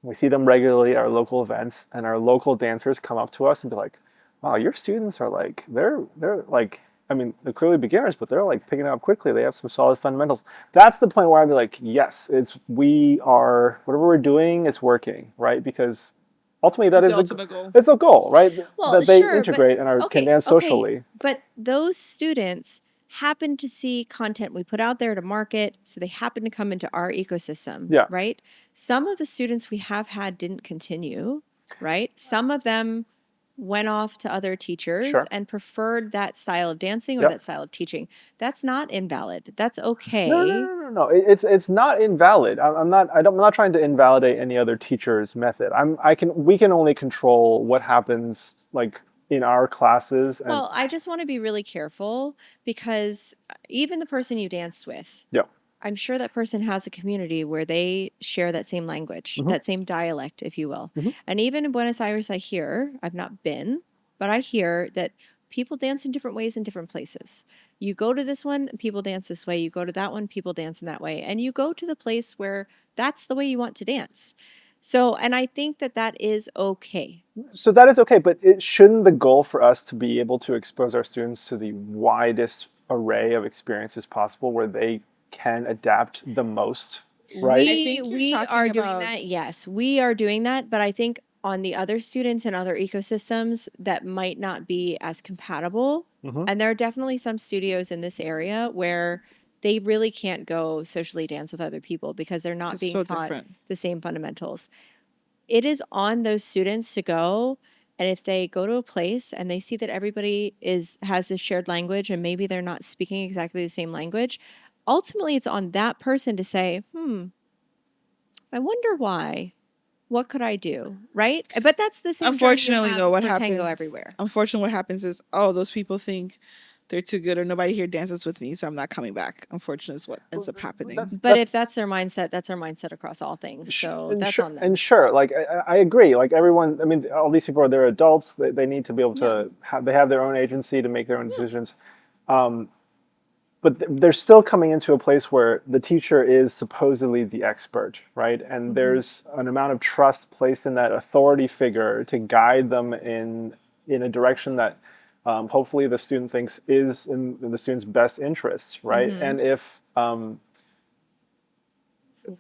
we see them regularly at our local events, and our local dancers come up to us and be like, "Wow, your students are like they're like." I mean, they're clearly beginners, but they're like picking it up quickly. They have some solid fundamentals. That's the point where I'd be like, yes, whatever we're doing, it's working, right? Because ultimately that is the ultimate goal. It's the goal, right? Well, that they sure, integrate and can dance socially. But those students happen to see content we put out there to market, so they happen to come into our ecosystem, Yeah. right? Some of the students we have had didn't continue, right? Some of them went off to other teachers Sure. and preferred that style of dancing or Yep. that style of teaching. That's not invalid. That's okay. No. It's not invalid. I'm not trying to invalidate any other teacher's method. We can only control what happens like in our classes. And, Well, I just want to be really careful because even the person you danced with, yeah. I'm sure that person has a community where they share that same language, that same dialect, if you will. And even in Buenos Aires, I've not been, but I hear that people dance in different ways in different places. You go to this one, people dance this way. You go to that one, people dance in that way. And you go to the place where that's the way you want to dance. So, and I think that is okay. So that is okay, but shouldn't the goal for us to be able to expose our students to the widest array of experiences possible where they can adapt the most, right? We are doing that. Yes, we are doing that. But I think on the other students and other ecosystems that might not be as compatible. And there are definitely some studios in this area where they really can't go socially dance with other people because they're not being taught the same fundamentals. It is on those students to go. And if they go to a place and they see that everybody has this shared language and maybe they're not speaking exactly the same language, ultimately it's on that person to say, I wonder why. What could I do? Right? But that's the same. Unfortunately, though, what happens? Tango everywhere. Unfortunately, what happens is, those people think they're too good or nobody here dances with me, so I'm not coming back. Unfortunately, is what ends up happening. But if that's their mindset, that's our mindset across all things. So that's on them. And sure, like I agree. Like everyone, I mean, all these people they're adults. They need to be able to they have their own agency to make their own decisions. But they're still coming into a place where the teacher is supposedly the expert, right? And there's an amount of trust placed in that authority figure to guide them in a direction that hopefully the student thinks is in the student's best interests, right? And if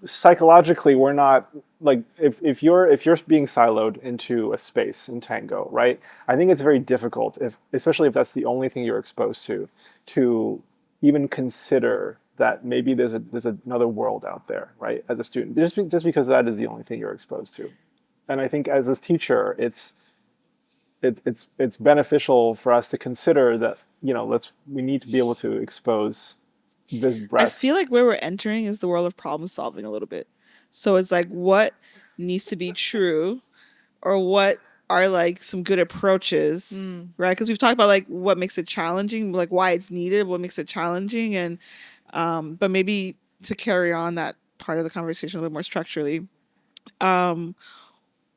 psychologically we're not like if you're being siloed into a space in Tango, right? I think it's very difficult, if especially if that's the only thing you're exposed to even consider that maybe there's another world out there, right? As a student, just because that is the only thing you're exposed to. And I think as a teacher, it's beneficial for us to consider that, we need to be able to expose this I breadth. feel like where we're entering is the world of problem solving a little bit. So it's like what needs to be true, or what are like some good approaches, right? Because we've talked about like what makes it challenging, like why it's needed, what makes it challenging, and but maybe to carry on that part of the conversation a little more structurally,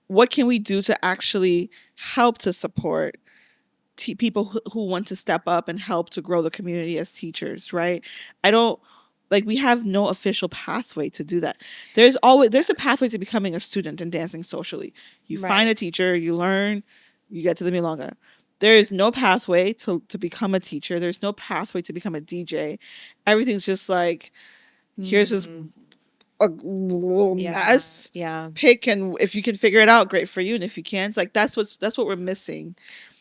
what can we do to actually help to support people who want to step up and help to grow the community as teachers, right? I don't like we have no official pathway to do that. There's a pathway to becoming a student and dancing socially. You find Right. a teacher, you learn, you get to the milonga. There is no pathway to become a teacher. There's no pathway to become a DJ. Everything's just like here's this a Yeah. mess. Yeah. Pick, and if you can figure it out, great for you. And if you can't, like that's what we're missing.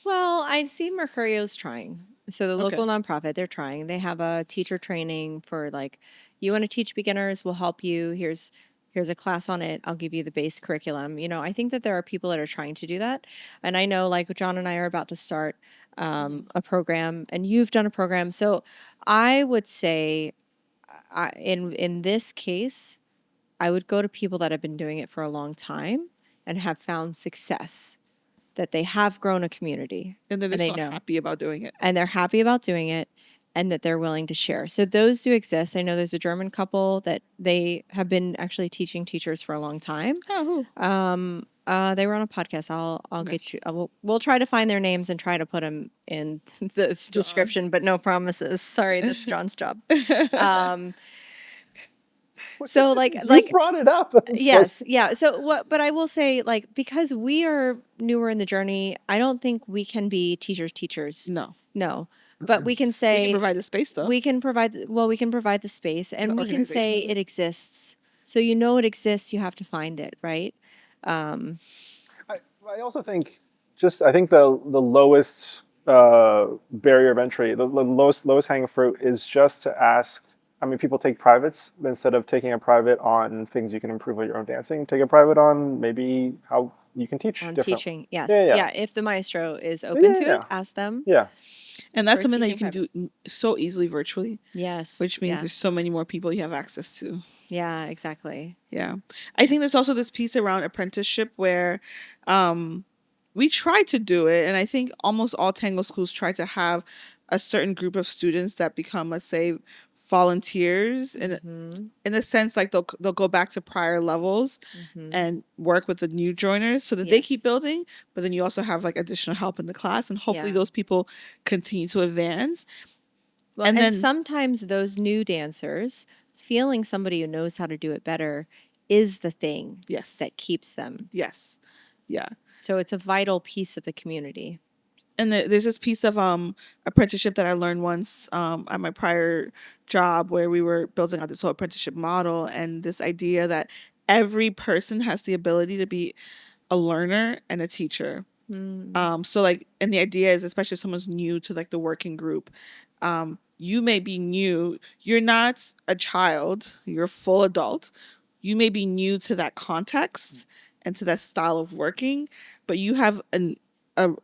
Well, I see Mercurio's trying. So the Okay. local nonprofit, they're trying. They have a teacher training for like, you want to teach beginners, we'll help you. Here's a class on it. I'll give you the base curriculum. I think that there are people that are trying to do that. And I know like John and I are about to start a program, and you've done a program. So I would say in this case, I would go to people that have been doing it for a long time and have found success, that they have grown a community And then they're they so know, happy about doing it. and they're happy about doing it, and that they're willing to share. So those do exist. I know there's a German couple that they have been actually teaching teachers for a long time. Oh, They were on a podcast. I'll get you. We'll try to find their names and try to put them in the description, but no promises. Sorry, that's John's job. So You brought it up. yes, yeah. So what? But I will say, like, because we are newer in the journey, I don't think we can be teachers. no. No, but we can We say can provide the space though. we can provide. Well, we can provide the space, and The we can say organization. it exists. So it exists. You have to find it, right? I also think I think the lowest barrier of entry, the lowest hanging fruit is just to ask. I mean, people take privates instead of taking a private on things you can improve with your own dancing. Take a private on maybe how you can teach On different. teaching, yes, Yeah. yeah. If the maestro is open to Yeah. it, ask them. Yeah. And that's for something that you teaching can do so easily virtually, Yes, which means yeah, there's so many more people you have access to. yeah, exactly. Yeah. I think there's also this piece around apprenticeship where we try to do it. And I think almost all tango schools try to have a certain group of students that become, let's say, volunteers in a sense, like they'll go back to prior levels and work with the new joiners so that they keep Yes. building, but then you also have like additional help in the class, and hopefully Yeah. those people continue to advance. Well, And and then sometimes those new dancers feeling somebody who knows how to do it better is the thing yes, that keeps them. yes, yeah. So it's a vital piece of the community. And there's this piece of apprenticeship that I learned once at my prior job where we were building out this whole apprenticeship model, and this idea that every person has the ability to be a learner and a teacher. So like, and the idea is, especially if someone's new to like the working group, you may be new. You're not a child. You're a full adult. You may be new to that context and to that style of working, but you have an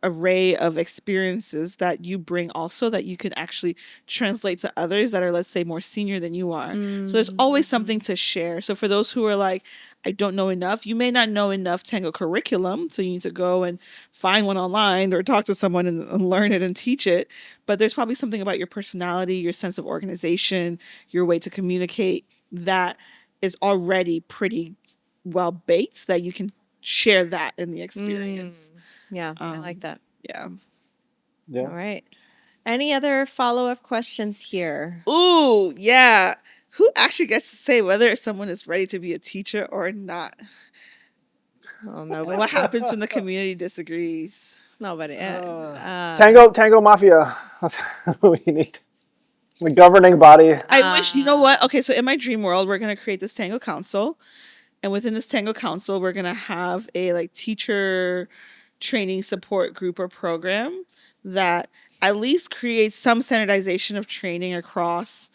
array of experiences that you bring also that you can actually translate to others that are, let's say, more senior than you are. So there's always something to share. So for those who are like, I don't know enough, you may not know enough tango curriculum, so you need to go and find one online or talk to someone and learn it and teach it. But there's probably something about your personality, your sense of organization, your way to communicate that is already pretty well baked that you can share that in the experience. Yeah, I like that. Yeah. Yeah. All right. Any other follow-up questions here? Ooh, yeah. Who actually gets to say whether someone is ready to be a teacher or not? Well, nobody. What happens when the community disagrees? Nobody. Tango Mafia. That's what we need. The governing body. I wish, you know what? Okay, so in my dream world, we're going to create this Tango Council. And within this Tango Council, we're going to have a like teacher training support group or program that at least creates some standardization of training across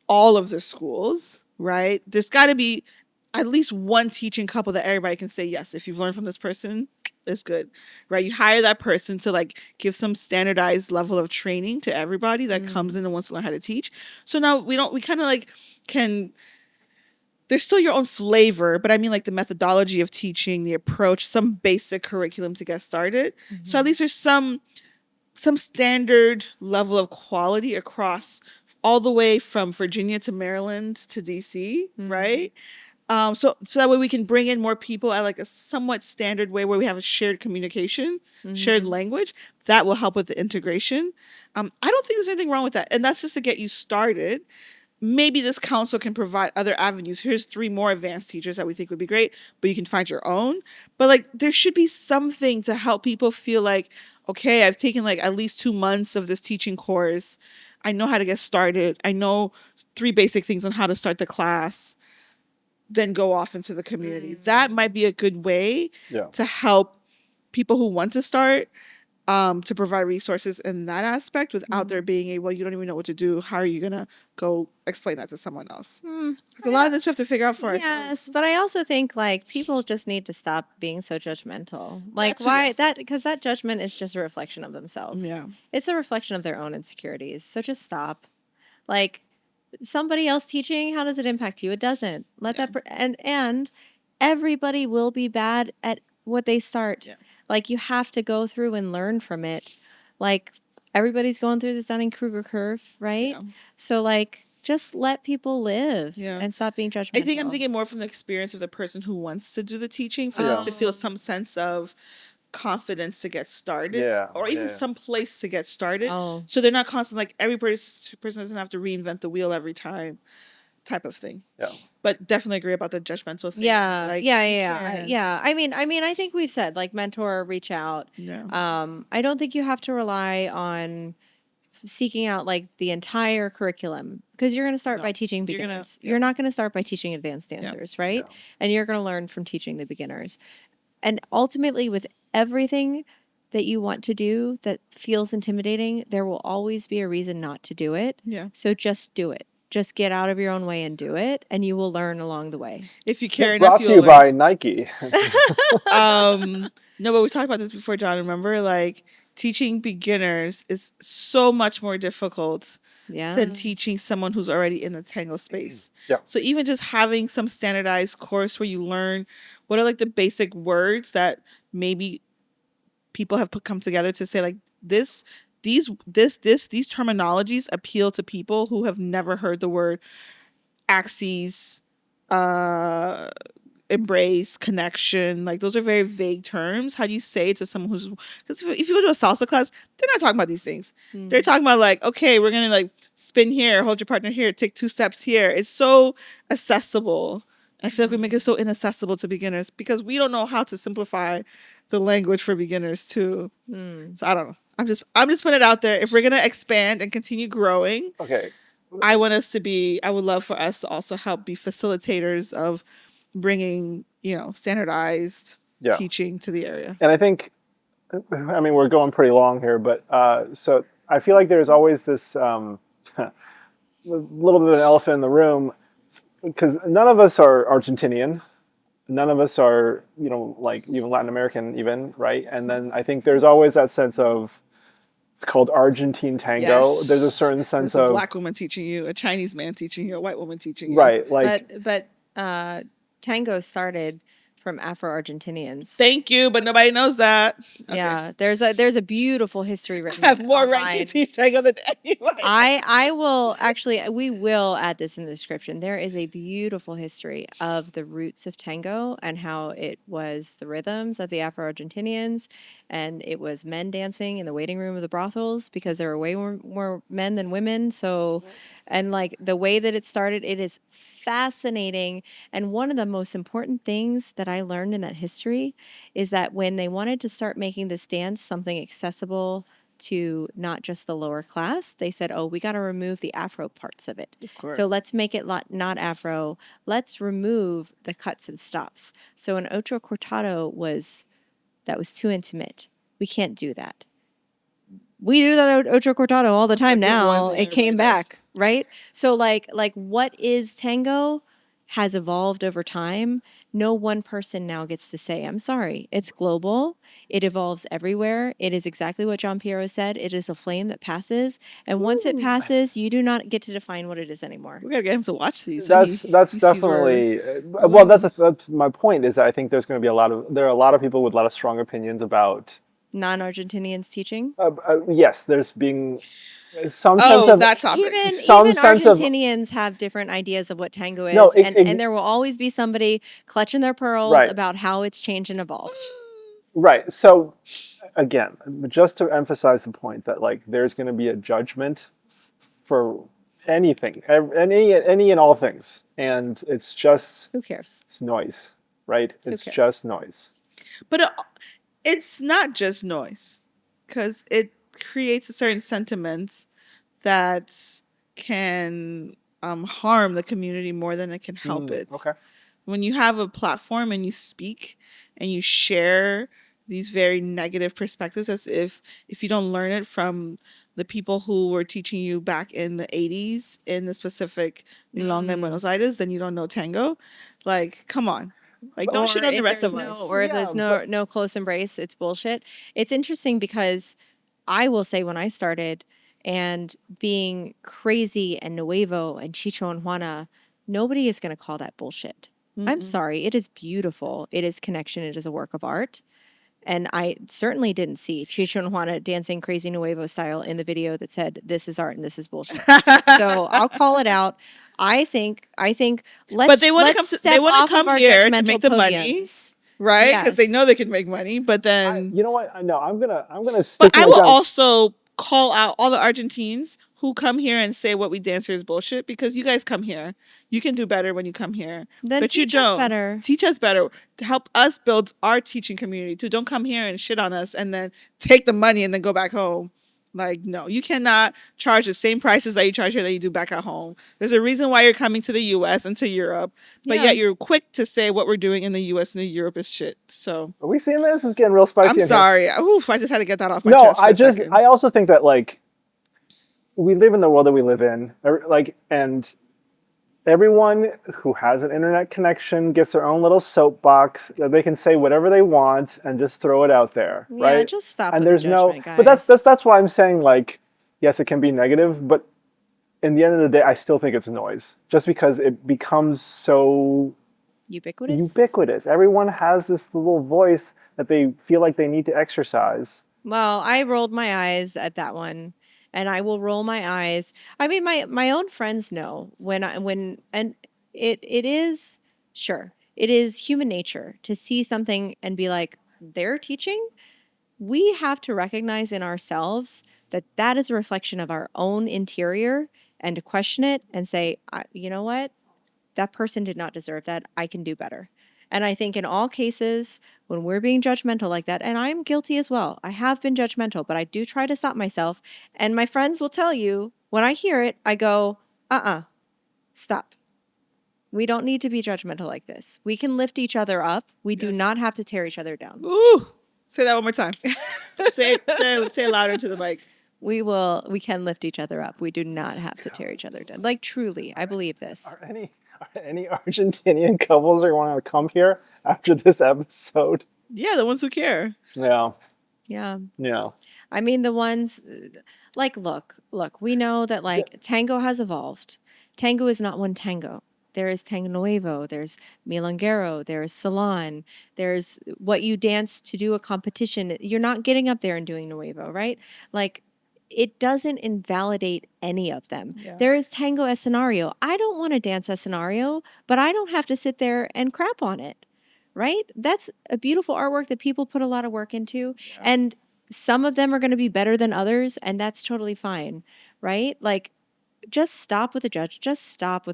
all of the schools, right? There's got to be at least one teaching couple that everybody can say, yes, if you've learned from this person, it's good, right? You hire that person to like give some standardized level of training to everybody that comes in and wants to learn how to teach. So now we kind of like can, there's still your own flavor, but I mean like the methodology of teaching, the approach, some basic curriculum to get started. So at least there's some standard level of quality across all the way from Virginia to Maryland to DC, right? So that way we can bring in more people at like a somewhat standard way where we have a shared communication, shared language that will help with the integration. I don't think there's anything wrong with that, and that's just to get you started. Maybe this council can provide other avenues. Here's 3 more advanced teachers that we think would be great, but you can find your own. But like there should be something to help people feel like, okay, I've taken like at least 2 months of this teaching course. I know how to get started. I know 3 basic things on how to start the class, then go off into the community. That might be a good way to help people who want to start, to provide resources in that aspect without there being a, well, you don't even know what to do. How are you going to go explain that to someone else? Because a lot of this we have to figure out for ourselves. Yes, but I also think like people just need to stop being so judgmental. Like That's- why yes. that because that judgment is just a reflection of themselves. Yeah. It's a reflection of their own insecurities. So just stop. Like somebody else teaching, how does it impact you? It doesn't. Let that and everybody will be bad at what they start. Yeah. Like you have to go through and learn from it. Like everybody's going through this Dunning-Kruger curve, right? Yeah. So like just let people live and stop being judgmental. I think I'm thinking more from the experience of the person who wants to do the teaching, for them to feel some sense of confidence to get started, or even some place to get started. So they're not constantly like every person doesn't have to reinvent the wheel every time, type of thing. But definitely agree about the judgmental thing. Yeah, Like, yeah. I mean, I think we've said like mentor, reach out. I don't think you have to rely on seeking out like the entire curriculum because you're going to start by teaching beginners. You're not going to start by teaching advanced dancers, right? And you're going to learn from teaching the beginners. And ultimately, with everything that you want to do that feels intimidating, there will always be a reason not to do it. So just do it. Just get out of your own way and do it, and you will learn along the way. If you care enough, Brought to you by Nike. No, but we talked about this before, John. Remember, like teaching beginners is so much more difficult than teaching someone who's already in the Tango space. So even just having some standardized course where you learn what are like the basic words that maybe people have come together to say like these terminologies appeal to people who have never heard the word axes, embrace, connection. Like those are very vague terms. How do you say it to someone who's, because if you go to a salsa class, they're not talking about these things. They're talking about like, okay, we're gonna like spin here, hold your partner here, take 2 steps here. It's so accessible. I feel like we make it so inaccessible to beginners because we don't know how to simplify the language for beginners too. So I don't know. I'm just putting it out there. If we're gonna expand and continue growing, I would love for us to also help be facilitators of bringing, standardized teaching to the area. And I think, I mean, we're going pretty long here, but so I feel like there's always this little bit of an elephant in the room because none of us are Argentinian. None of us are, like even Latin American even, right? And then I think there's always that sense of, it's called Argentine tango. Yes. There's a certain sense There's of a black woman teaching you, a Chinese man teaching you, a white woman teaching you. Right. Like, but tango started from Afro-Argentinians. Thank you, but nobody knows that. Okay. Yeah, there's a beautiful history written. I have more online. right to teach tango than anyone. I will actually, we will add this in the description. There is a beautiful history of the roots of tango and how it was the rhythms of the Afro-Argentinians, and it was men dancing in the waiting room of the brothels because there were way more men than women. So, and like the way that it started, it is fascinating. And one of the most important things that I learned in that history is that when they wanted to start making this dance something accessible to not just the lower class. They said, oh, we got to remove the Afro parts of it. Of course. So let's make it not Afro. Let's remove the cuts and stops. So an otro cortado was too intimate. We can't do that. We do that otro cortado all the time like the one now. that It came everybody does. back, right? So like what is tango has evolved over time. No one person now gets to say, I'm sorry. It's global. It evolves everywhere. It is exactly what John Piero said. It is a flame that passes. And once it passes, you do not get to define what it is anymore. We gotta get him to watch these. That's definitely well. That's my point. Is that I think there's going to be there are a lot of people with a lot of strong opinions about Non-Argentinians teaching. yes, there's being some sense of that topic. Even some sense of Argentinians have different ideas of what tango is, No, and there will always be somebody clutching their pearls Right. about how it's changed and evolved. right. So again, just to emphasize the point that like there's going to be a judgment for anything, any and all things, and it's just Who cares? it's noise, right? It's cares? just noise. But it's not just noise, because it creates a certain sentiments that can harm the community more than it can help it. Okay. When you have a platform and you speak and you share these very negative perspectives, as if you don't learn it from the people who were teaching you back in the 80s in the specific Milonga and Buenos Aires, then you don't know tango. Like, come on. Like, don't shit on the rest of us. Or if there's no close embrace, it's bullshit. It's interesting because I will say when I started and being crazy and nuevo and Chicho and Juana, nobody is going to call that bullshit. I'm sorry. It is beautiful. It is connection. It is a work of art. And I certainly didn't see Chicho and Juana dancing crazy nuevo style in the video that said, this is art and this is bullshit. So I'll call it out. I think But they want to come here to make the money, podiums. right? Because Yes. they know they can make money. But then, You know what? I know I'm gonna stick. but I my will guns. also call out all the Argentines who come here and say what we dance here is bullshit, because you guys come here. You can do better when you come here. Then but you teach us don't. better. Teach us better. To help us build our teaching community too. Don't come here and shit on us and then take the money and then go back home. Like, no, you cannot charge the same prices that you charge here that you do back at home. There's a reason why you're coming to the US and to Europe, but Yeah. yet you're quick to say what we're doing in the US and in Europe is shit. So Are we seeing this? It's getting real spicy. I'm in here. sorry. Oof, I just had to get that off my No, chest. For a second. I also think that like we live in the world that we live in, like, and everyone who has an internet connection gets their own little soapbox that they can say whatever they want and just throw it out there, Yeah, right? just stop And with the there's judgment, but guys. that's why I'm saying like, yes, it can be negative, but in the end of the day, I still think it's noise, just because it becomes so ubiquitous. Everyone has this little voice that they feel like they need to exercise. Well, I rolled my eyes at that one, and I will roll my eyes. I mean, my own friends know and it is sure it is human nature to see something and be like, they're teaching. We have to recognize in ourselves that that is a reflection of our own interior, and to question it and say, you know what, that person did not deserve that. I can do better. And I think in all cases, when we're being judgmental like that, and I'm guilty as well, I have been judgmental, but I do try to stop myself. And my friends will tell you, when I hear it, I go, stop. We don't need to be judgmental like this. We can lift each other up. We do not have to tear each other down. Ooh, say that one more time. say it louder to the mic. We can lift each other up. We do not have to tear each other down. Like, truly, I believe this. Are any Argentinian couples that want to come here after this episode? Yeah, the ones who care. Yeah. Yeah. Yeah. I mean, the ones like, look, we know that like tango has evolved. Tango is not one tango. There is tango nuevo, there's milonguero, there's salon, there's what you dance to do a competition. You're not getting up there and doing nuevo, right? Like, it doesn't invalidate any of them. Yeah. There is tango escenario. I don't want to dance escenario, but I don't have to sit there and crap on it, right? That's a beautiful artwork that people put a lot of work into. Yeah. And some of them are going to be better than others, and that's totally fine, right? Like, just stop with the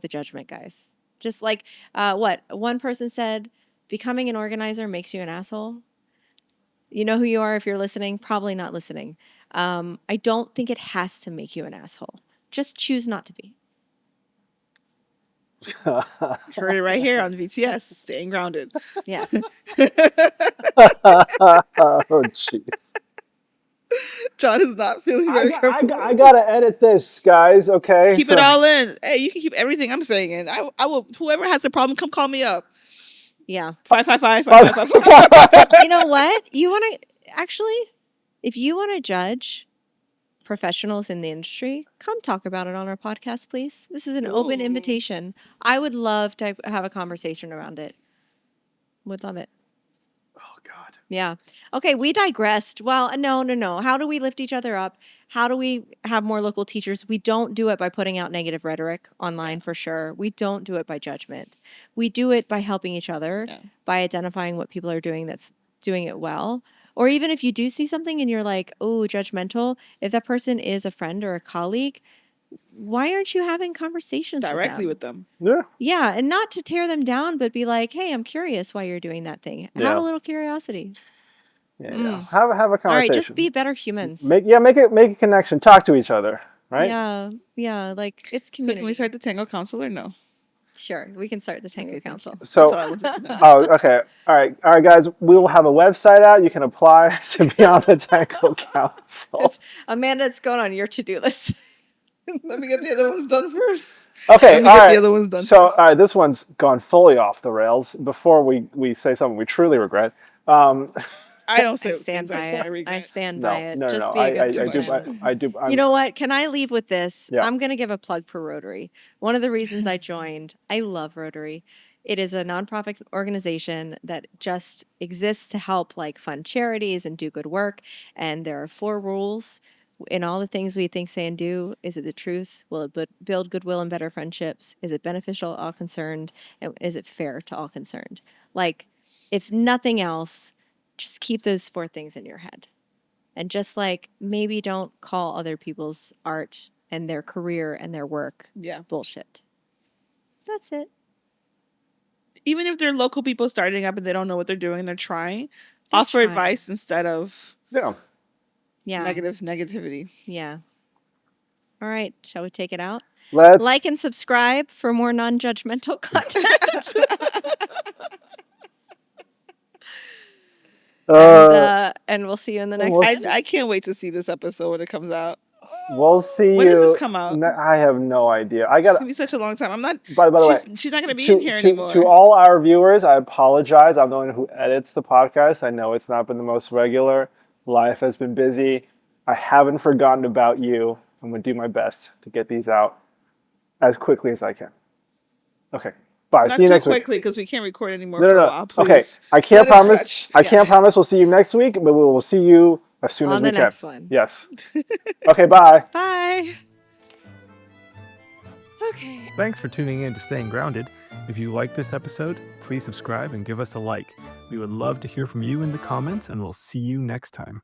judgment, guys. Just like what one person said, becoming an organizer makes you an asshole. You know who you are if you're listening, probably not listening. I don't think it has to make you an asshole. Just choose not to be. Heard it right here on VTS. Staying grounded. Yes. Oh, jeez. John is not feeling very comfortable. I gotta edit this, guys. Okay, Keep it all in. Hey, you can keep everything I'm saying in. I will. Whoever has a problem, come call me up. Yeah. 555. You know what? You want to actually, if you want to judge professionals in the industry, come talk about it on our podcast, please. This is an open invitation. I would love to have a conversation around it. Would love it. Oh God. Yeah. Okay, we digressed. Well, no. How do we lift each other up? How do we have more local teachers? We don't do it by putting out negative rhetoric online for sure. We don't do it by judgment. We do it by helping each other, by identifying what people are doing that's doing it well. Or even if you do see something and you're like, oh, judgmental, if that person is a friend or a colleague, why aren't you having conversations Directly with with them. Yeah. Yeah, and not to tear them down, but be like, hey, I'm curious why you're doing that thing. Yeah. Have a little curiosity. Yeah. Have a conversation. All right, just be better humans. Make a connection. Talk to each other. Right. Yeah, like it's So community. can we start the Tango Council or no? Sure, we can start the Tango Okay, Council. So, That's what I wanted to know. oh, okay. All right, guys. We will have a website out. You can apply to be on the Tango Council. Amanda, it's going on your to-do list. Let me get the other ones done first. Okay, Let me all get right. the other ones done So, first. all right, this one's gone fully off the rails. Before we say something we truly regret. I don't say I stand things by I it. regret. I stand by it. No. Just be a good person. I do. You know what? Can I leave with this? Yeah. I'm going to give a plug for Rotary. One of the reasons I joined, I love Rotary. It is a nonprofit organization that just exists to help like fund charities and do good work. And there are 4 rules in all the things we think, say, and do. Is it the truth? Will it build goodwill and better friendships? Is it beneficial to all concerned? And is it fair to all concerned? Like, if nothing else, just keep those 4 things in your head. And just like maybe don't call other people's art and their career and their work bullshit. That's it. Even if they're local people starting up and they don't know what they're doing, they're trying. Offer advice instead of negativity. Yeah. All right. Shall we take it out? Let's like and subscribe for more non-judgmental content. And we'll see you in the next. I can't wait to see this episode when it comes out. We'll see you. When does this come out? I have no idea. It's gonna be such a long time. I'm not. By the way, she's not gonna be in here anymore. To all our viewers, I apologize. I'm the one who edits the podcast. I know it's not been the most regular. Life has been busy. I haven't forgotten about you. I'm gonna do my best to get these out as quickly as I can. Okay. Bye. See you next week. Not too quickly because we can't record anymore for a while. Please. Okay. I can't promise. I can't promise we'll see you next week, but we will see you as soon as we can. On the next one. Yes. Okay. Bye. Bye. Okay. Thanks for tuning in to Staying Grounded. If you like this episode, please subscribe and give us a like. We would love to hear from you in the comments, and we'll see you next time.